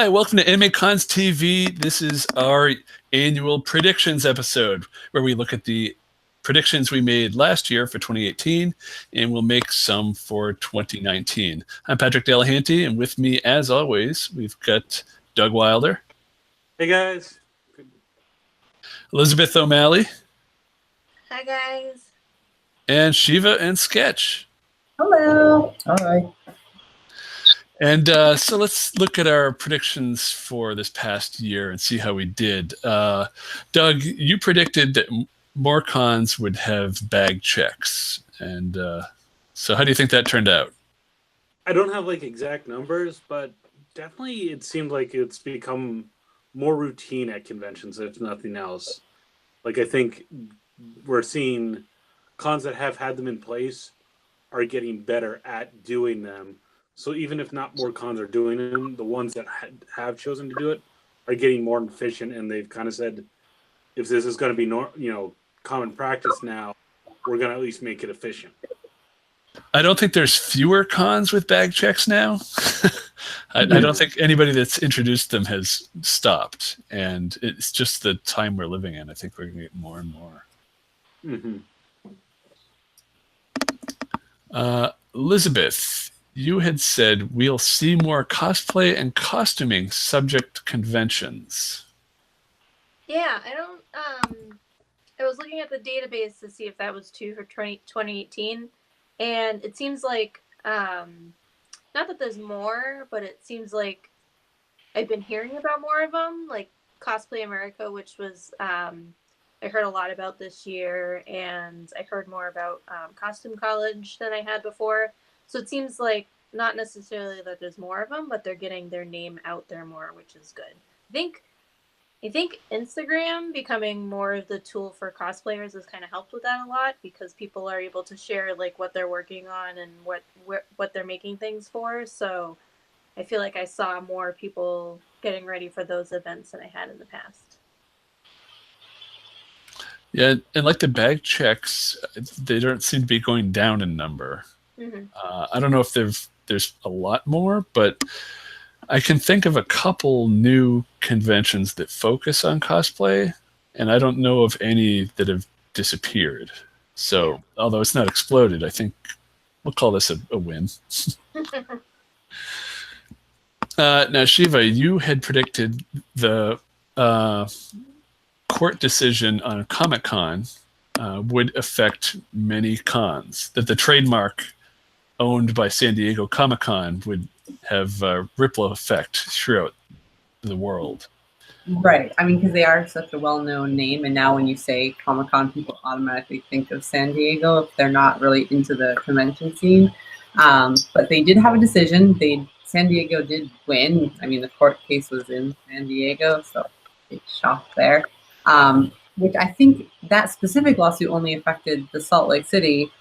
Hi, welcome to AnimeCons TV. This is our annual predictions episode where we look at the predictions we made last year for 2018 and we'll make some for 2019. I'm Patrick Delahanty, and with me, as always, we've got Doug Wilder. Hey, guys. Elizabeth O'Malley. Hi, guys. And Shiva and Sketch. Hello. Hi. And so let's look at our predictions for this past year and see how we did. Doug, you predicted that more cons would have bag checks. And so how do you think that turned out? I don't have like exact numbers, but definitely it seemed like it's become more routine at conventions, if nothing else. Like, I think we're seeing cons that have had them in place are getting better at doing them. So even if not more cons are doing them, the ones that have chosen to do it are getting more efficient, and they've kind of said, if this is going to be common practice now, we're going to at least make it efficient. I don't think there's fewer cons with bag checks now. I don't think anybody that's introduced them has stopped, and it's just the time we're living in. I think we're going to get more and more. Mm-hmm. Elizabeth, you had said we'll see more cosplay and costuming subject conventions. Yeah, I was looking at the database to see if that was true for 2018, and it seems like, not that there's more, but it seems like I've been hearing about more of them, like Cosplay America, which was, I heard a lot about this year, and I heard more about Costume College than I had before. So it seems like not necessarily that there's more of them, but they're getting their name out there more, which is good. I think Instagram becoming more of the tool for cosplayers has kind of helped with that a lot, because people are able to share like what they're working on and what they're making things for. So I feel like I saw more people getting ready for those events than I had in the past. Yeah, and like the bag checks, they don't seem to be going down in number. Mm-hmm. I don't know if there's a lot more, but I can think of a couple new conventions that focus on cosplay, and I don't know of any that have disappeared. So, although it's not exploded, I think we'll call this a win. Now, Shiva, you had predicted the court decision on Comic-Con would affect many cons, that the trademark owned by San Diego Comic-Con would have a ripple effect throughout the world. Right. I mean, because they are such a well-known name, and now when you say Comic-Con, people automatically think of San Diego if they're not really into the convention scene. But they did have a decision. San Diego did win. I mean, the court case was in San Diego, so big shock there. Which I think that specific lawsuit only affected the Salt Lake City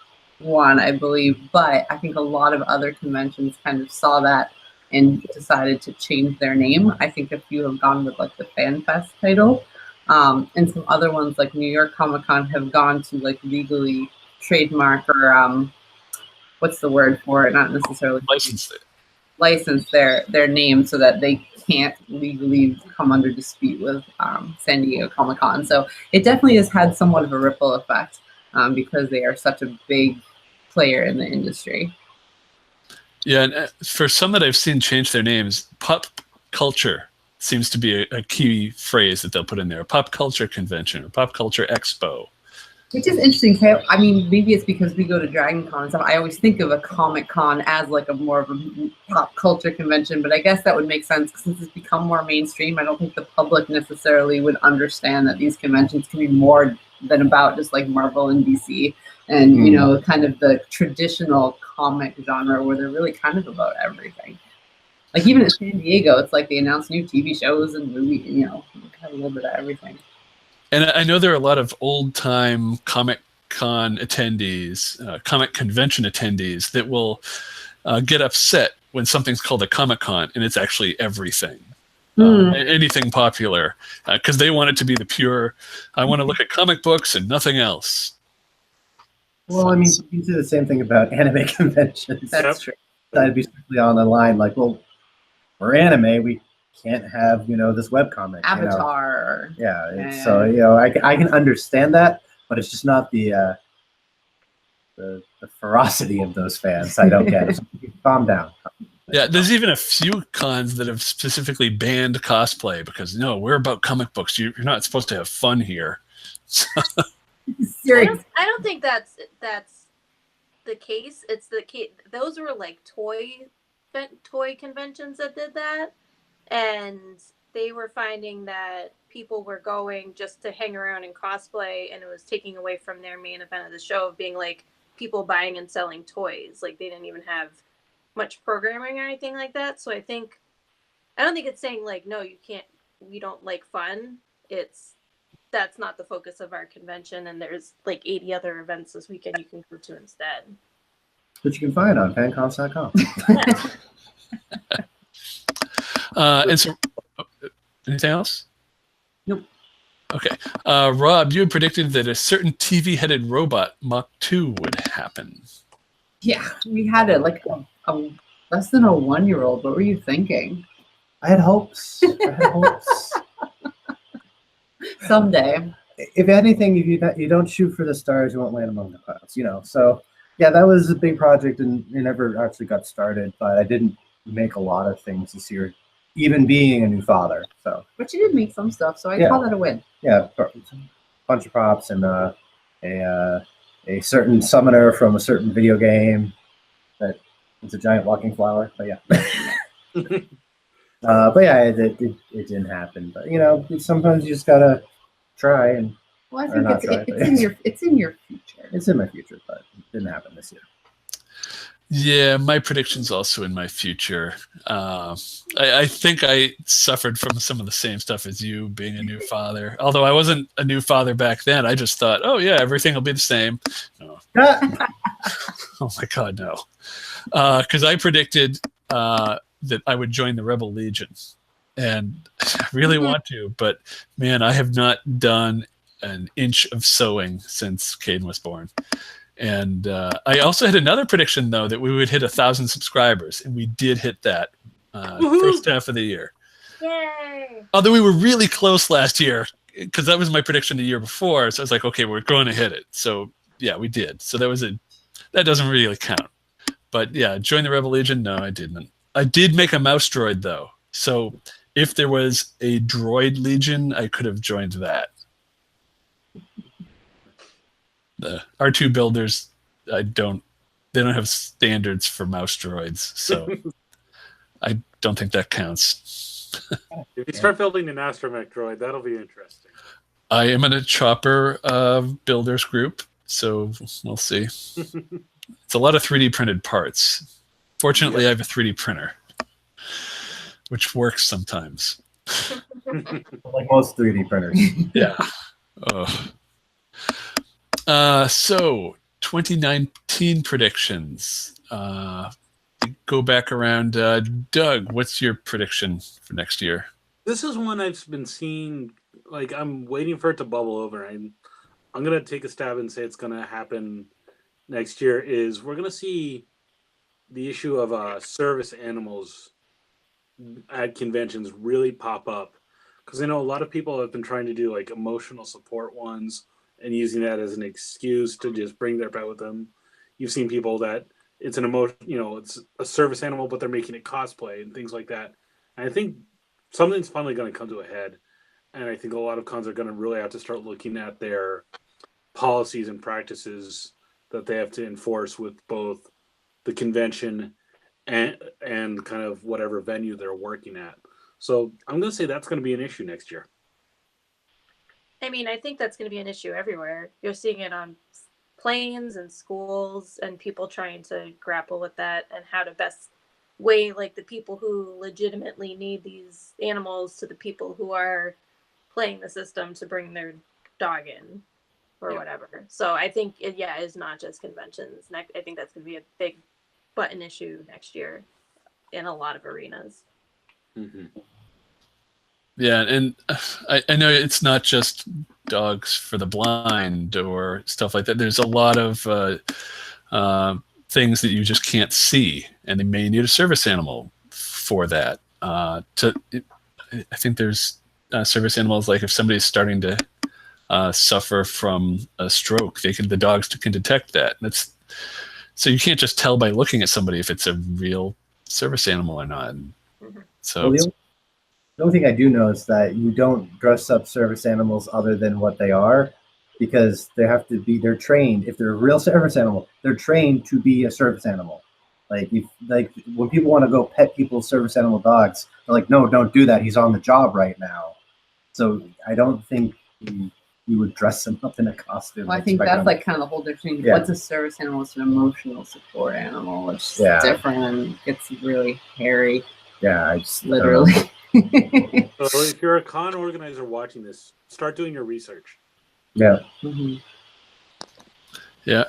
one, I believe, but I think a lot of other conventions kind of saw that and decided to change their name. I think a few have gone with like the Fan Fest title, and some other ones like New York Comic Con have gone to like legally trademark or what's the word for it? Not necessarily license their name so that they can't legally come under dispute with San Diego Comic Con. So it definitely has had somewhat of a ripple effect because they are such a big player in the industry. Yeah, and for some that I've seen change their names, pop culture seems to be a key phrase that they'll put in there. Pop culture convention or pop culture expo. Which is interesting. I mean, maybe it's because we go to Dragon Con and stuff. I always think of a Comic Con as like a more of a pop culture convention, but I guess that would make sense since it's become more mainstream. I don't think the public necessarily would understand that these conventions can be more than about just like Marvel and DC and, you know, kind of the traditional comic genre where they're really kind of about everything. Like even at San Diego, it's like they announce new TV shows and movies, you know, kind of a little bit of everything. And I know there are a lot of old-time Comic-Con attendees, comic convention attendees that will get upset when something's called a Comic-Con and it's actually everything. Anything popular, because they want it to be the pure, I want to look at comic books and nothing else. Well, I mean, you can say the same thing about anime conventions. That's true. That'd be strictly on the line, like, well, we're anime, we can't have this webcomic. Avatar. So I can understand that, but it's just not the ferocity of those fans. I don't get it. So calm down. Yeah, there's even a few cons that have specifically banned cosplay because no, we're about comic books. You're not supposed to have fun here. Serious. I don't think that's the case. It's the case. Those were like toy conventions that did that, and they were finding that people were going just to hang around and cosplay, and it was taking away from their main event of the show of being like people buying and selling toys. Like they didn't even have much programming or anything like that. So I don't think it's saying like, no, you don't like fun. That's not the focus of our convention, and there's like 80 other events this weekend you can go to instead. Which you can find on fancons.com. And so, anything else? Nope. Okay. Rob, you had predicted that a certain TV-headed robot Mach 2 would happen. Yeah, we had it like a less than a 1-year-old. What were you thinking? I had hopes. Someday. If anything, if you don't shoot for the stars, you won't land among the clouds. So yeah, that was a big project, and it never actually got started. But I didn't make a lot of things this year, even being a new father. So, but you did make some stuff, so I call that a win. Yeah, a bunch of props and a certain summoner from a certain video game that is a giant walking flower. But yeah. But yeah, it didn't happen. But sometimes you just gotta try and. Well, I think it's in your future. It's in my future, but it didn't happen this year. Yeah, my prediction's also in my future. I think I suffered from some of the same stuff as you, being a new father. Although I wasn't a new father back then, I just thought, oh yeah, everything will be the same. No. Oh my God, no. Because I predicted that I would join the Rebel Legion, and I really want to, but man, I have not done an inch of sewing since Caden was born. And I also had another prediction, though, that we would hit 1,000 subscribers, and we did hit that first half of the year. Yay! Although we were really close last year, because that was my prediction the year before. So I was like, okay, we're going to hit it. So yeah, we did. So that doesn't really count. But yeah, join the Rebel Legion? No, I didn't. I did make a mouse droid, though. So if there was a droid legion, I could have joined that. The R2 builders, they don't have standards for mouse droids, so I don't think that counts. If you start building an astromech droid, that'll be interesting. I am in a chopper builders group, so we'll see. It's a lot of 3D printed parts. Fortunately, I have a 3D printer, which works sometimes. Like most 3D printers. Yeah. So 2019 predictions. Go back around. Doug, what's your prediction for next year? This is one I've been seeing. Like, I'm waiting for it to bubble over. I'm gonna take a stab and say it's gonna happen next year. Is we're gonna see the issue of service animals at conventions really pop up, because I know a lot of people have been trying to do like emotional support ones and using that as an excuse to just bring their pet with them. You've seen people that it's an emotion, it's a service animal, but they're making it cosplay and things like that. And I think something's finally going to come to a head. And I think a lot of cons are going to really have to start looking at their policies and practices that they have to enforce with both the convention and kind of whatever venue they're working at. So I'm going to say that's going to be an issue next year. I mean, I think that's going to be an issue everywhere. You're seeing it on planes and schools, and people trying to grapple with that and how to best weigh like the people who legitimately need these animals to the people who are playing the system to bring their dog in or whatever. So I think it's not just conventions. I think that's going to be a big button issue next year in a lot of arenas. Mm-hmm. Yeah, and I know it's not just dogs for the blind or stuff like that. There's a lot of things that you just can't see, and they may need a service animal for that. I think there's service animals, like if somebody's starting to suffer from a stroke, the dogs can detect that. So you can't just tell by looking at somebody if it's a real service animal or not. So Well, the only thing I do know is that you don't dress up service animals other than what they are, because they're trained. If they're a real service animal, they're trained to be a service animal. Like when people want to go pet people's service animal dogs, they're like, no, don't do that. He's on the job right now. So I don't think you would dress them up in a costume. Well, I think that's like kind of the whole difference. Yeah. What's a service animal? It's an emotional support animal, which is different and gets really hairy. Yeah, I just literally. So if you're a con organizer watching this, start doing your research. Yeah. Mm-hmm. Yeah.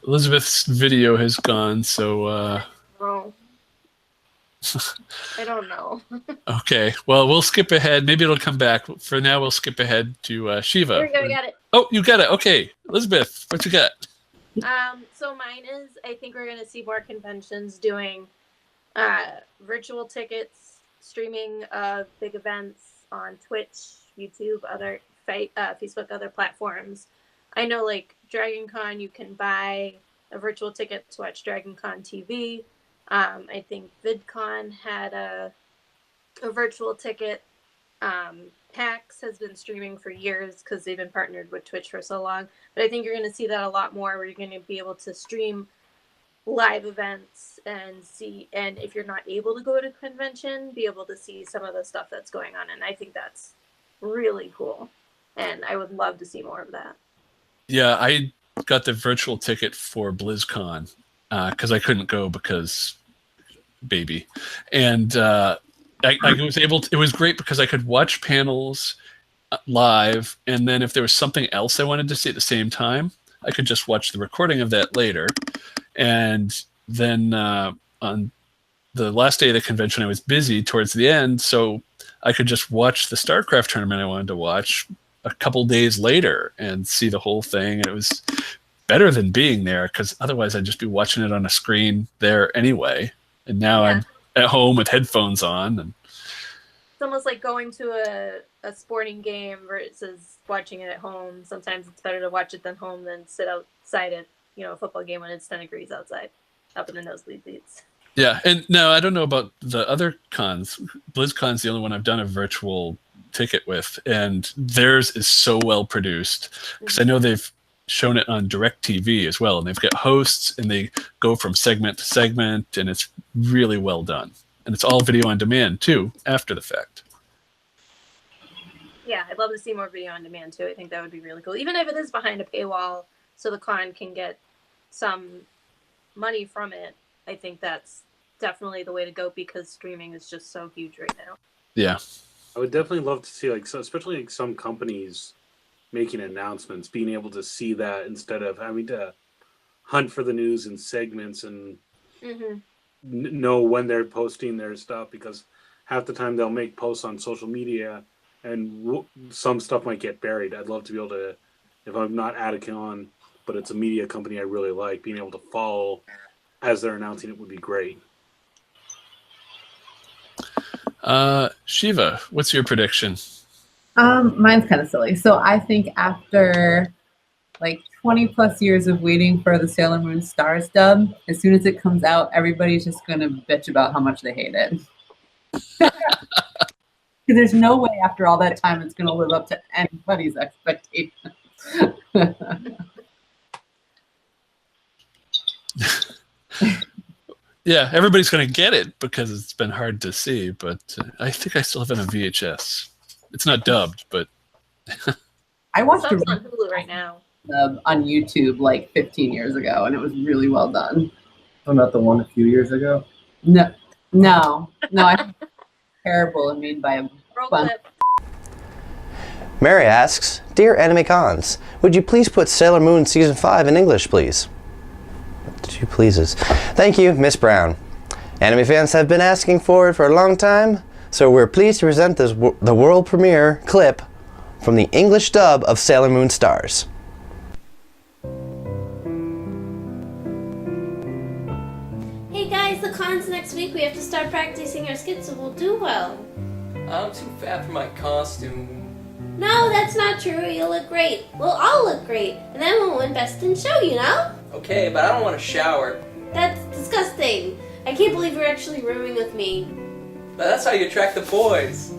Elizabeth's video has gone, so Oh. I don't know. okay. Well, we'll skip ahead. Maybe it'll come back. For now, we'll skip ahead to Shiva. Here we go, we got it. Oh, you got it. Okay. Elizabeth, what you got? So mine is, I think we're going to see more conventions doing virtual tickets, streaming of big events on Twitch, YouTube, other Facebook, other platforms. I know, like Dragon Con, you can buy a virtual ticket to watch Dragon Con TV. I think VidCon had a virtual ticket. PAX has been streaming for years because they've been partnered with Twitch for so long. But I think you're going to see that a lot more, where you're going to be able to stream live events and see, and if you're not able to go to a convention, be able to see some of the stuff that's going on. And I think that's really cool. And I would love to see more of that. Yeah, I got the virtual ticket for BlizzCon because I couldn't go because baby. And I was able to, it was great because I could watch panels live, and then if there was something else I wanted to see at the same time, I could just watch the recording of that later. And then on the last day of the convention, I was busy towards the end, so I could just watch the StarCraft tournament I wanted to watch a couple days later and see the whole thing. And it was better than being there, because otherwise I'd just be watching it on a screen there anyway. And now I'm at home with headphones on. And it's almost like going to a sporting game versus watching it at home. Sometimes it's better to watch it than home than sit outside at a football game when it's 10 degrees outside, up in the nosebleed seats. Yeah, and no, I don't know about the other cons. BlizzCon's the only one I've done a virtual ticket with, and theirs is so well produced, because I know they've shown it on DirecTV as well, and they've got hosts, and they go from segment to segment, and it's really well done. And it's all video on demand too, after the fact. Yeah, I'd love to see more video on demand too. I think that would be really cool, even if it is behind a paywall, so the con can get some money from it. I think that's definitely the way to go, because streaming is just so huge right now. Yeah. I would definitely love to see, especially some companies making announcements, being able to see that instead of having to hunt for the news in segments and know when they're posting their stuff, because half the time they'll make posts on social media and some stuff might get buried. I'd love to be able to, if I'm not at a con, but it's a media company I really like, being able to follow as they're announcing it would be great. Shiva, what's your prediction? Mine's kind of silly. So I think after like 20 plus years of waiting for the Sailor Moon Stars dub, as soon as it comes out, everybody's just going to bitch about how much they hate it. Because there's no way after all that time it's going to live up to anybody's expectations. Yeah, everybody's going to get it because it's been hard to see, but I think I still have it on VHS. It's not dubbed, but I watched it on Hulu right now. On YouTube like 15 years ago, and it was really well done. Oh, not the one a few years ago? No, I think it's terrible and made by a fun. Mary asks, Dear AnimeCons, would you please put Sailor Moon Season 5 in English, please? 2 pleases. Thank you, Miss Brown. Anime fans have been asking for it for a long time, so we're pleased to present the world premiere clip from the English dub of Sailor Moon Stars. Hey guys, the con's next week. We have to start practicing our skits so we'll do well. I'm too fat for my costume. No, that's not true. You'll look great. We'll all look great. And then we'll win Best in Show, you know? Okay, but I don't want to shower. That's disgusting. I can't believe you're actually rooming with me. But that's how you attract the boys.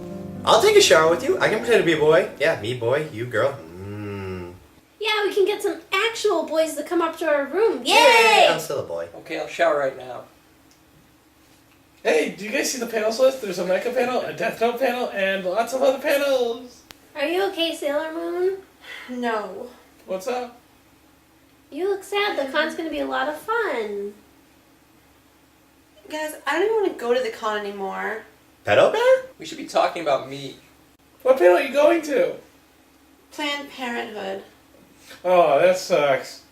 I'll take a shower with you. I can pretend to be a boy. Yeah, me boy, you girl. Yeah, we can get some actual boys to come up to our room. Yay! Yay! I'm still a boy. Okay, I'll shower right now. Hey, do you guys see the panels list? There's a Mecha panel, a Death Note panel, and lots of other panels. Are you okay, Sailor Moon? No. What's up? You look sad. The con's gonna be a lot of fun. Guys, I don't even want to go to the con anymore. Pedo Bear? We should be talking about meat. What panel are you going to? Planned Parenthood. Oh, that sucks.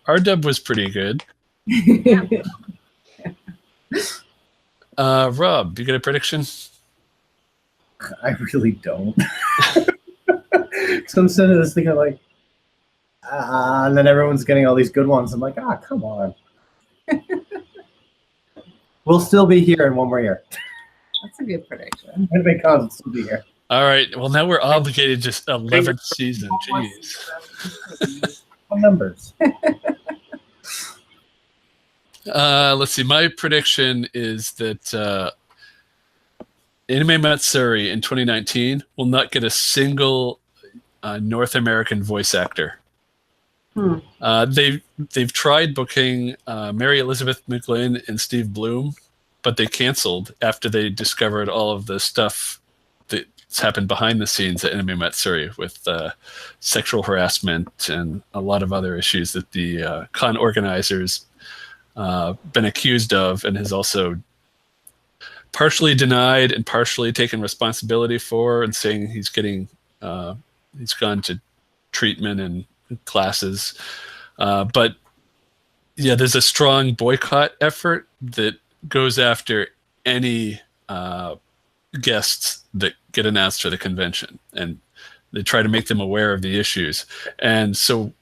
Our dub was pretty good. Rob, you got a prediction? I really don't. So I'm sitting there thinking like, and then everyone's getting all these good ones. I'm like, come on. We'll still be here in one more year. That's a good prediction. AnimeCons will still be here. All right. Well, now we're obligated to 11th season. Jeez. Numbers. Let's see. My prediction is that Anime Matsuri in 2019 will not get a single North American voice actor. They've tried booking Mary Elizabeth McGlynn and Steve Bloom, but they canceled after they discovered all of the stuff that's happened behind the scenes at Anime Matsuri with sexual harassment and a lot of other issues that the con organizers been accused of, and has also partially denied and partially taken responsibility for, and saying he's gone to treatment and classes. But yeah, there's a strong boycott effort that goes after any guests that get announced for the convention, and they try to make them aware of the issues. And so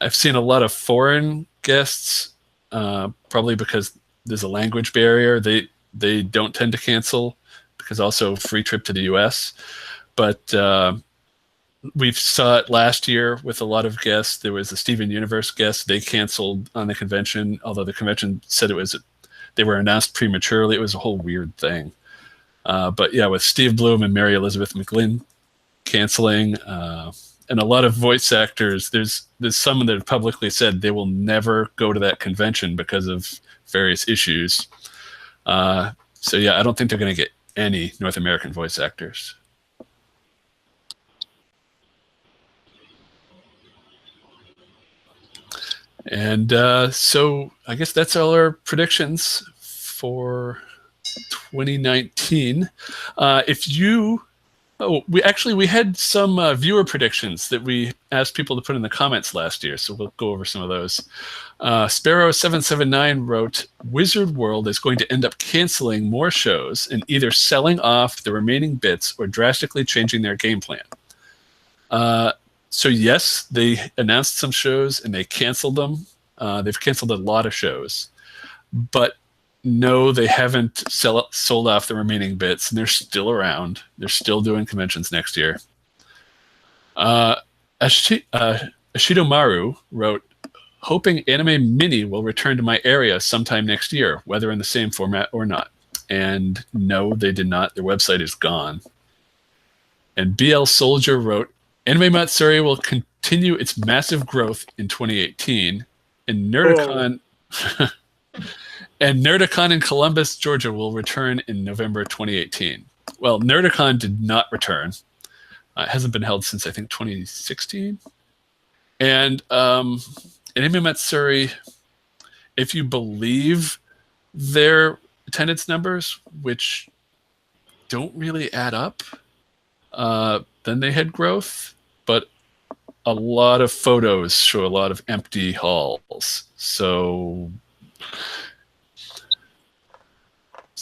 I've seen a lot of foreign guests, probably because there's a language barrier. They don't tend to cancel, because also free trip to the US. But we saw it last year with a lot of guests. There was a Steven Universe guest. They canceled on the convention, although the convention said they were announced prematurely. It was a whole weird thing. But yeah, with Steve Bloom and Mary Elizabeth McGlynn canceling, and a lot of voice actors, there's some that have publicly said they will never go to that convention because of various issues. So yeah, I don't think they're going to get any North American voice actors. And so I guess that's all our predictions for 2019. We had some viewer predictions that we asked people to put in the comments last year, so we'll go over some of those. Sparrow779 wrote, Wizard World is going to end up canceling more shows and either selling off the remaining bits or drastically changing their game plan. So yes, they announced some shows and they canceled them. They've canceled a lot of shows, but no, they haven't sold off the remaining bits, and they're still around. They're still doing conventions next year. Ashidomaru wrote, hoping Anime Mini will return to my area sometime next year, whether in the same format or not. And no, they did not. Their website is gone. And BL Soldier wrote, Anime Matsuri will continue its massive growth in 2018, and Nerdicon and Nerdicon in Columbus, Georgia will return in November 2018. Well, Nerdicon did not return. It hasn't been held since, I think, 2016. And Anime Matsuri, if you believe their attendance numbers, which don't really add up, then they had growth, but a lot of photos show a lot of empty halls. So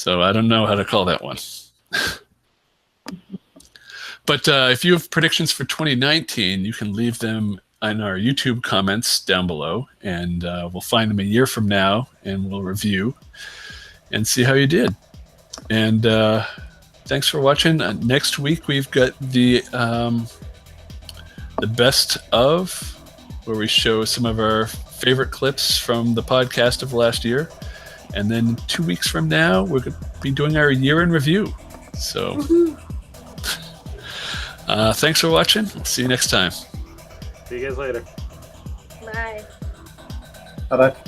I don't know how to call that one. But if you have predictions for 2019, you can leave them in our YouTube comments down below, and we'll find them a year from now, and we'll review and see how you did. And thanks for watching. Next week we've got the best of, where we show some of our favorite clips from the podcast of last year. And then 2 weeks from now, we're going to be doing our year in review. So thanks for watching. See you next time. See you guys later. Bye. Bye-bye.